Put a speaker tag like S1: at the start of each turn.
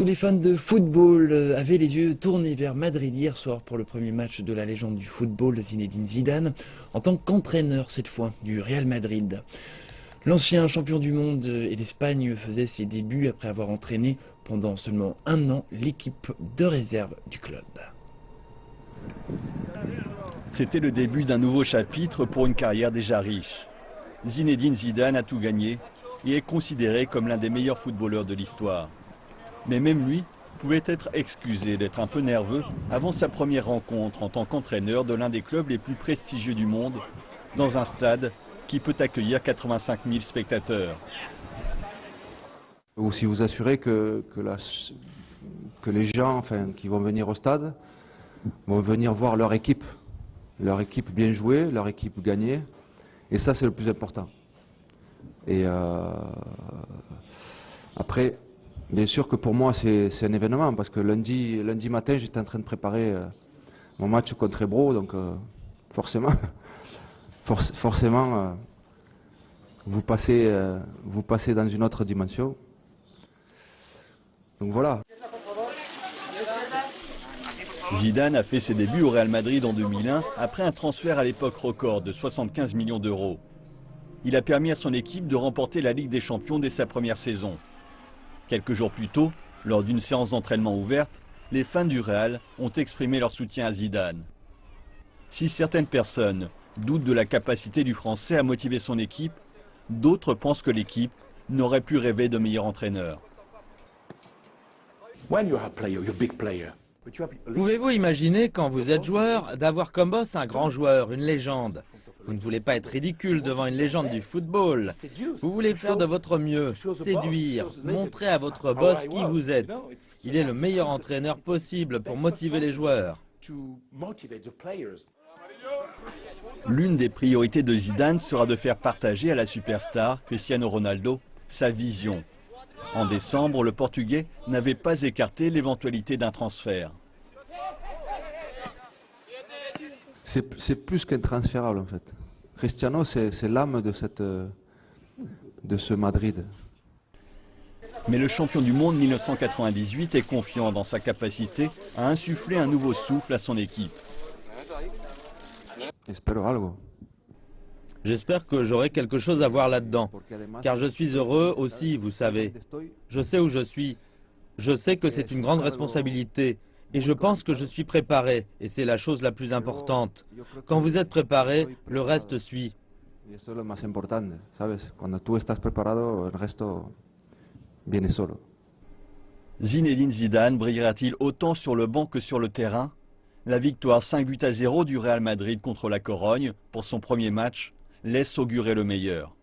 S1: Tous les fans de football avaient les yeux tournés vers Madrid hier soir pour le premier match de la légende du football, Zinedine Zidane, en tant qu'entraîneur cette fois du Real Madrid. L'ancien champion du monde et l'Espagne faisait ses débuts après avoir entraîné pendant seulement un an l'équipe de réserve du club.
S2: C'était le début d'un nouveau chapitre pour une carrière déjà riche. Zinedine Zidane a tout gagné et est considéré comme l'un des meilleurs footballeurs de l'histoire. Mais même lui pouvait être excusé d'être un peu nerveux avant sa première rencontre en tant qu'entraîneur de l'un des clubs les plus prestigieux du monde, dans un stade qui peut accueillir 85 000 spectateurs.
S3: Aussi vous assurer que les gens qui vont venir au stade vont venir voir leur équipe bien jouer, leur équipe gagner. Et ça, c'est le plus important. Et après, bien sûr que pour moi, c'est un événement, parce que lundi matin, j'étais en train de préparer mon match contre Ebro, donc forcément, vous passez dans une autre dimension. Donc voilà.
S2: Zidane a fait ses débuts au Real Madrid en 2001 après un transfert à l'époque record de 75 millions d'euros. Il a permis à son équipe de remporter la Ligue des Champions dès sa première saison. Quelques jours plus tôt, lors d'une séance d'entraînement ouverte, les fans du Real ont exprimé leur soutien à Zidane. Si certaines personnes doutent de la capacité du Français à motiver son équipe, d'autres pensent que l'équipe n'aurait pu rêver de meilleur entraîneur.
S4: Pouvez-vous imaginer, quand vous êtes joueur, d'avoir comme boss un grand joueur, une légende? Vous ne voulez pas être ridicule devant une légende du football. Vous voulez faire de votre mieux, séduire, montrer à votre boss qui vous êtes. Il est le meilleur entraîneur possible pour motiver les joueurs.
S2: L'une des priorités de Zidane sera de faire partager à la superstar Cristiano Ronaldo sa vision. En décembre, le Portugais n'avait pas écarté l'éventualité d'un transfert.
S3: C'est plus qu'intransférable en fait. Cristiano, c'est l'âme de ce Madrid.
S2: Mais le champion du monde 1998 est confiant dans sa capacité à insuffler un nouveau souffle à son équipe.
S3: Espero algo.
S4: J'espère que j'aurai quelque chose à voir là-dedans, car je suis heureux aussi, vous savez. Je sais où je suis. Je sais que c'est une grande responsabilité. Et je pense que je suis préparé, et c'est la chose la plus importante. Quand vous êtes préparé, le reste suit.
S2: Zinedine Zidane brillera-t-il autant sur le banc que sur le terrain? La victoire 5-0 du Real Madrid contre la Corogne pour son premier match laisse augurer le meilleur.